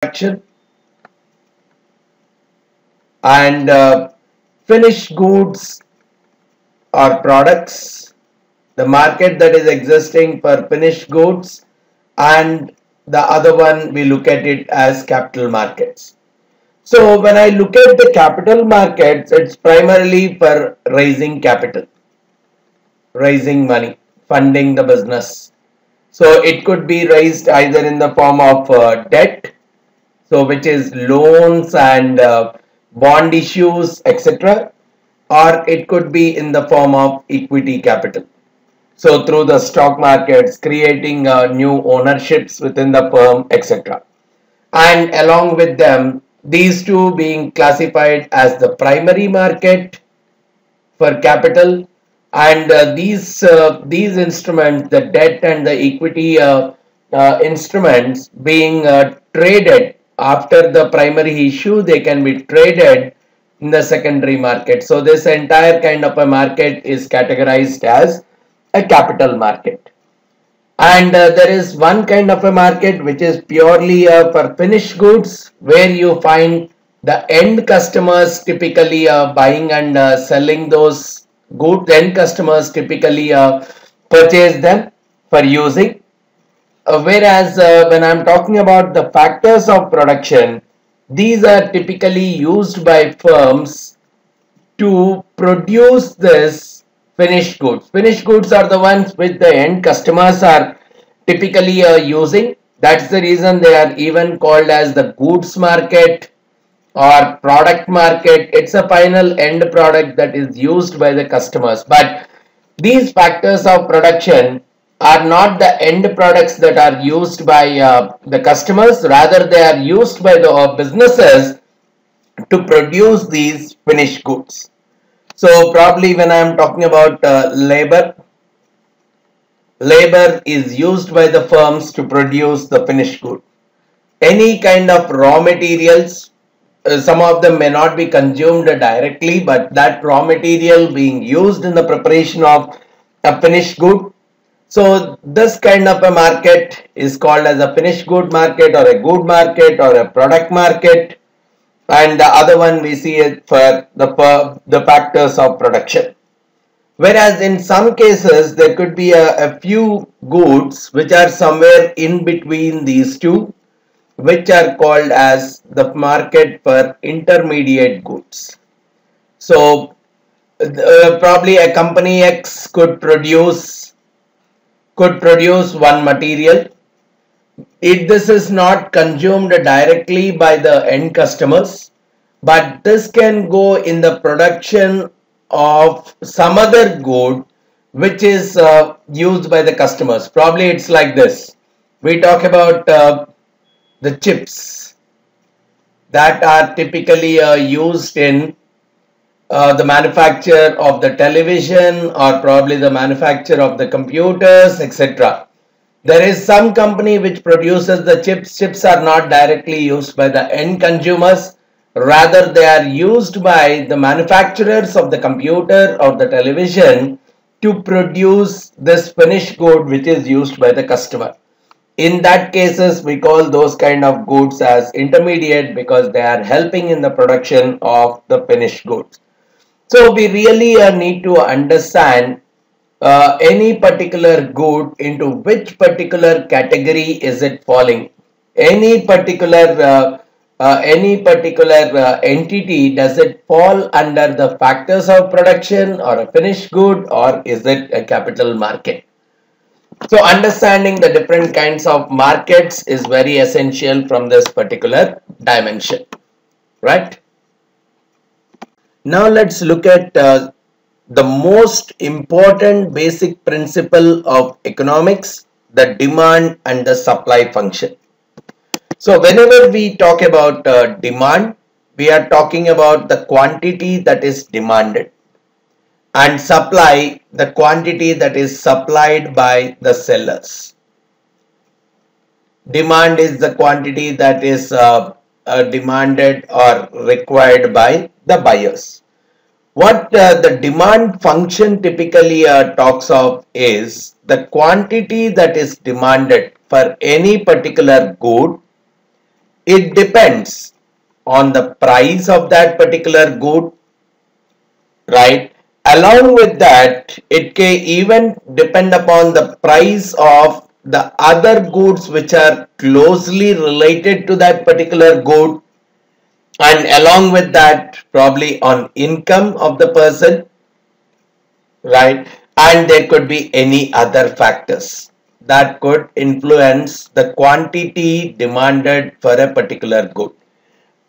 production and finished goods or products, the market that is existing for finished goods, and the other one we look at it as capital markets. So when I look at the capital markets, it's primarily for raising capital, raising money, funding the business. So it could be raised either in the form of debt, so which is loans and bond issues, etc., or it could be in the form of equity capital. So through the stock markets, creating new ownerships within the firm, etc. And along with them, these two being classified as the primary market for capital, and these instruments, the debt and the equity instruments, being traded after the primary issue, they can be traded in the secondary market. So this entire kind of a market is categorized as a capital market. And there is one kind of a market which is purely for finished goods, where you find the end customers typically buying and selling those goods. End customers typically purchase them for using. Whereas when I'm talking about the factors of production, these are typically used by firms to produce this finished goods. Finished goods are the ones which the end customers are typically using. That's the reason they are even called as the goods market or product market. It's a final end product that is used by the customers. But these factors of production are not the end products that are used by the customers. Rather, they are used by the businesses to produce these finished goods. So probably when I am talking about labor is used by the firms to produce the finished good. Any kind of raw materials, some of them may not be consumed directly, but that raw material being used in the preparation of a finished good. So this kind of a market is called as a finished good market or a good market or a product market. And the other one we see it for the factors of production. Whereas in some cases there could be a few goods which are somewhere in between these two, which are called as the market for intermediate goods. So probably a company X could produce one material. This is not consumed directly by the end customers, but this can go in the production of some other good which is used by the customers. Probably it's like this. We talk about the chips that are typically used in the manufacture of the television or probably the manufacture of the computers, etc. There is some company which produces the chips. Chips are not directly used by the end consumers. Rather, they are used by the manufacturers of the computer or the television to produce this finished good which is used by the customer. In that cases, we call those kind of goods as intermediate because they are helping in the production of the finished goods. So we really need to understand any particular good into which particular category is it falling. Any particular entity, does it fall under the factors of production or a finished good, or is it a capital market? So understanding the different kinds of markets is very essential from this particular dimension, right? Now let's look at the most important basic principle of economics, the demand and the supply function. So whenever we talk about demand, we are talking about the quantity that is demanded, and supply, the quantity that is supplied by the sellers. Demand is the quantity that is demanded or required by the buyers. What the demand function typically talks of is the quantity that is demanded for any particular good It depends on the price of that particular good, right? Along with that, it can even depend upon the price of the other goods which are closely related to that particular good, and along with that, probably on income of the person, right? And there could be any other factors that could influence the quantity demanded for a particular good.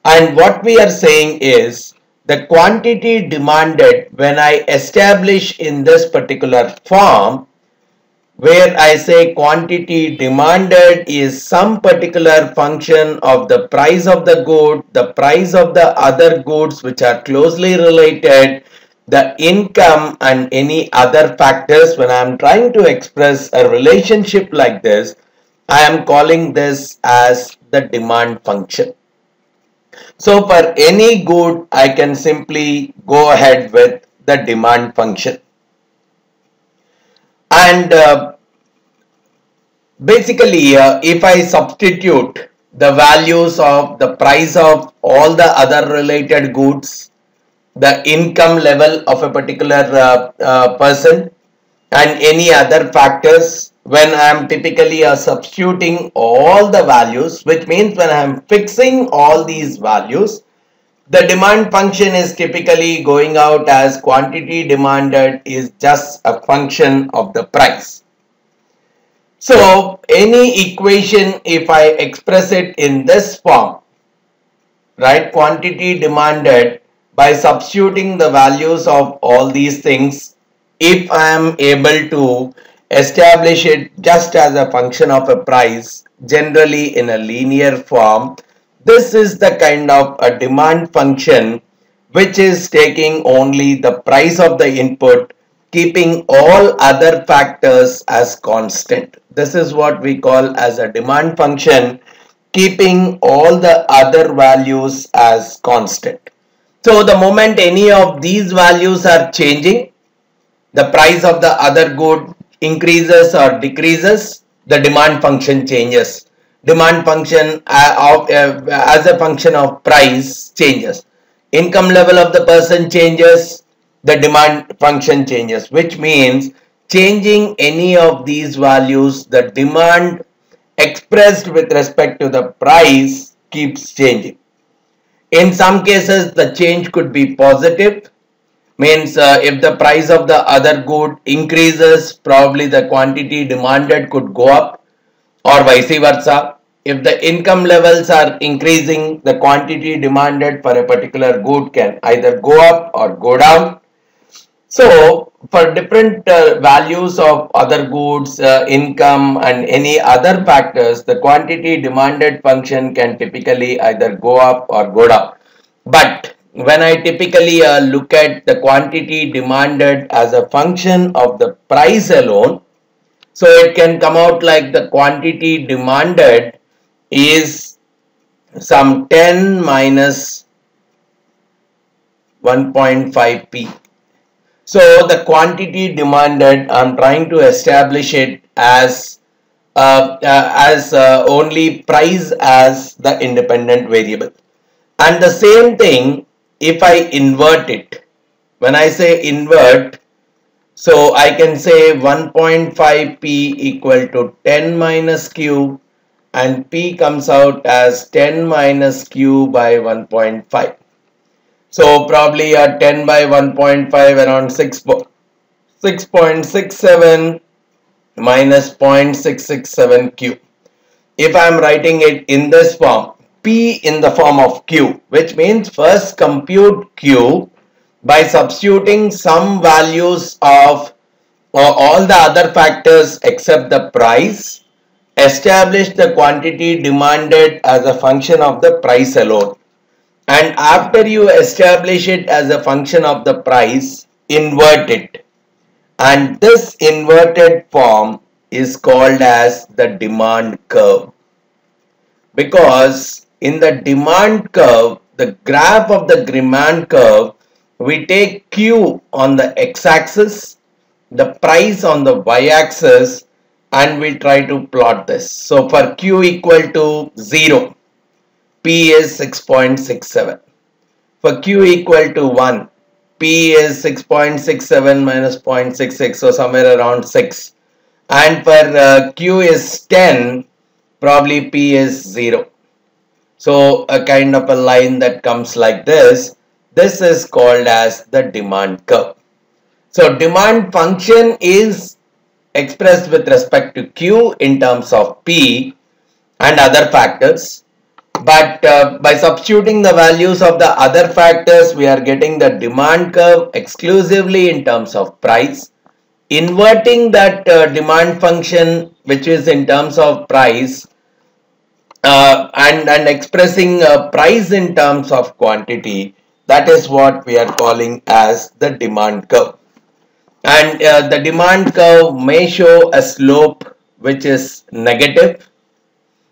And what we are saying is the quantity demanded, when I establish in this particular form, where I say quantity demanded is some particular function of the price of the good, the price of the other goods which are closely related, the income and any other factors. When I am trying to express a relationship like this, I am calling this as the demand function. So for any good, I can simply go ahead with the demand function. And basically, if I substitute the values of the price of all the other related goods, the income level of a particular person, and any other factors, when I am typically substituting all the values, which means when I am fixing all these values, the demand function is typically going out as quantity demanded is just a function of the price. So any equation, if I express it in this form, right, quantity demanded, by substituting the values of all these things, if I am able to establish it just as a function of a price, generally in a linear form, this is the kind of a demand function which is taking only the price of the input, keeping all other factors as constant. This is what we call as a demand function, keeping all the other values as constant. So the moment any of these values are changing, the price of the other good increases or decreases, the demand function changes. Demand function as a function of price changes. Income level of the person changes, the demand function changes, which means changing any of these values, the demand expressed with respect to the price keeps changing. In some cases, the change could be positive, means if the price of the other good increases, probably the quantity demanded could go up, or vice versa. If the income levels are increasing, the quantity demanded for a particular good can either go up or go down. So for different values of other goods, income and any other factors, the quantity demanded function can typically either go up or go down. But when I typically look at the quantity demanded as a function of the price alone, so it can come out like the quantity demanded is some 10 minus 1.5p. So the quantity demanded, I'm trying to establish it as only price as the independent variable. And the same thing if I invert it. When I say invert, so I can say 1.5p equal to 10 minus q, and p comes out as 10 minus q by 1.5. So probably a 10 by 1.5 around 6.67 minus 0.667 q. If I am writing it in this form, p in the form of q, which means first compute q by substituting some values of all the other factors except the price, establish the quantity demanded as a function of the price alone. And after you establish it as a function of the price, invert it. And this inverted form is called as the demand curve. Because in the demand curve, the graph of the demand curve, we take Q on the x-axis, the price on the y-axis, and we try to plot this. So for Q equal to 0, P is 6.67. For Q equal to 1, P is 6.67 minus 0.66, so somewhere around 6. And for Q is 10, probably P is 0. So a kind of a line that comes like this is called as the demand curve. So demand function is expressed with respect to Q in terms of P and other factors. But by substituting the values of the other factors, we are getting the demand curve exclusively in terms of price. Inverting that demand function, which is in terms of price, and expressing price in terms of quantity, that is what we are calling as the demand curve. And the demand curve may show a slope which is negative,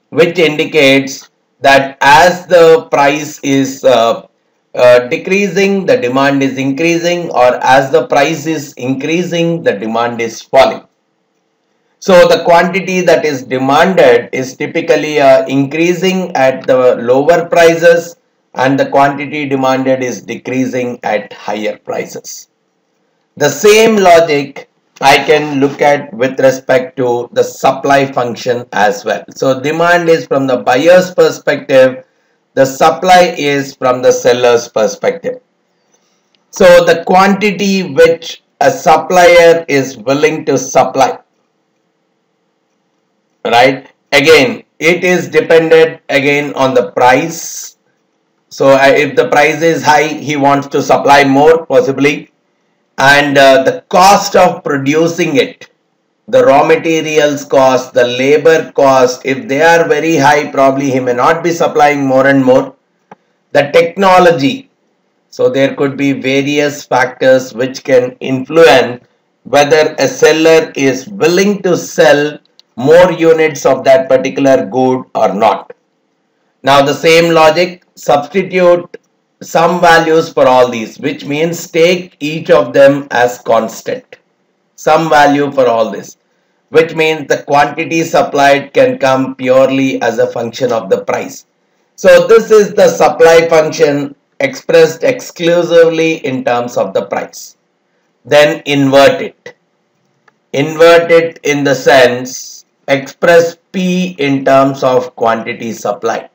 which indicates that as the price is decreasing, the demand is increasing, or as the price is increasing, the demand is falling. So the quantity that is demanded is typically increasing at the lower prices, and the quantity demanded is decreasing at higher prices. The same logic I can look at with respect to the supply function as well. So demand is from the buyer's perspective, the supply is from the seller's perspective. So the quantity which a supplier is willing to supply, right? Again, it is dependent again on the price. So if the price is high, he wants to supply more possibly, and the cost of producing it, the raw materials cost, the labor cost, if they are very high, probably he may not be supplying more and more. The technology, so there could be various factors which can influence whether a seller is willing to sell more units of that particular good or not. Now the same logic, substitute some values for all these, which means take each of them as constant. Some value for all this, which means the quantity supplied can come purely as a function of the price. So this is the supply function expressed exclusively in terms of the price. Then invert it. Invert it in the sense, express P in terms of quantity supplied.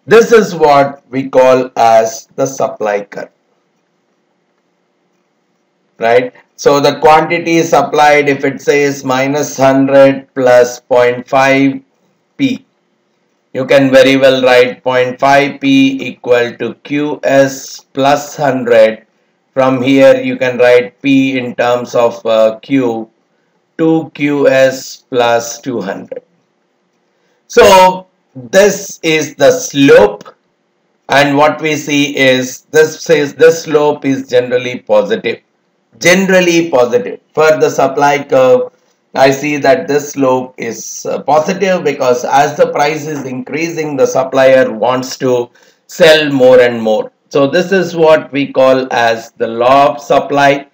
This is what we call as the supply curve, right? So the quantity supplied, if it says minus 100 plus 0.5 P, you can very well write 0.5 P equal to QS plus 100. From here you can write P in terms of Q, 2QS plus 200. So this is the slope, and what we see is this says this slope is generally positive. Generally positive. For the supply curve, I see that this slope is positive because as the price is increasing, the supplier wants to sell more and more. So this is what we call as the law of supply,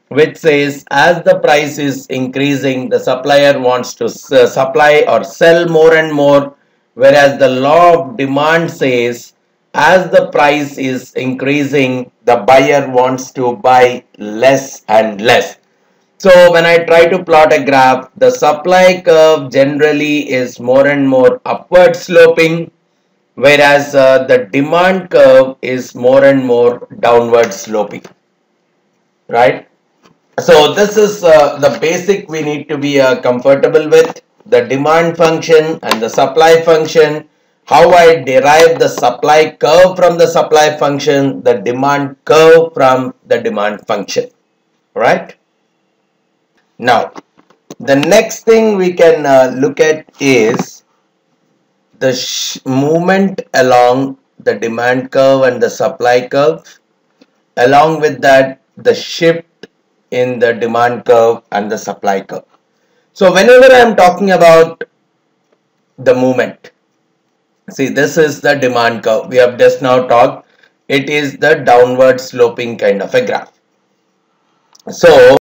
which says as the price is increasing, the supplier wants to supply or sell more and more, whereas the law of demand says as the price is increasing, the buyer wants to buy less and less. So when I try to plot a graph, the supply curve generally is more and more upward sloping, whereas the demand curve is more and more downward sloping, right? So this is the basic we need to be comfortable with, the demand function and the supply function, how I derive the supply curve from the supply function, the demand curve from the demand function, right? Now, the next thing we can look at is the movement along the demand curve and the supply curve. Along with that, the shift in the demand curve and the supply curve. So whenever I am talking about the movement, see, this is the demand curve. We have just now talked. It is the downward sloping kind of a graph. So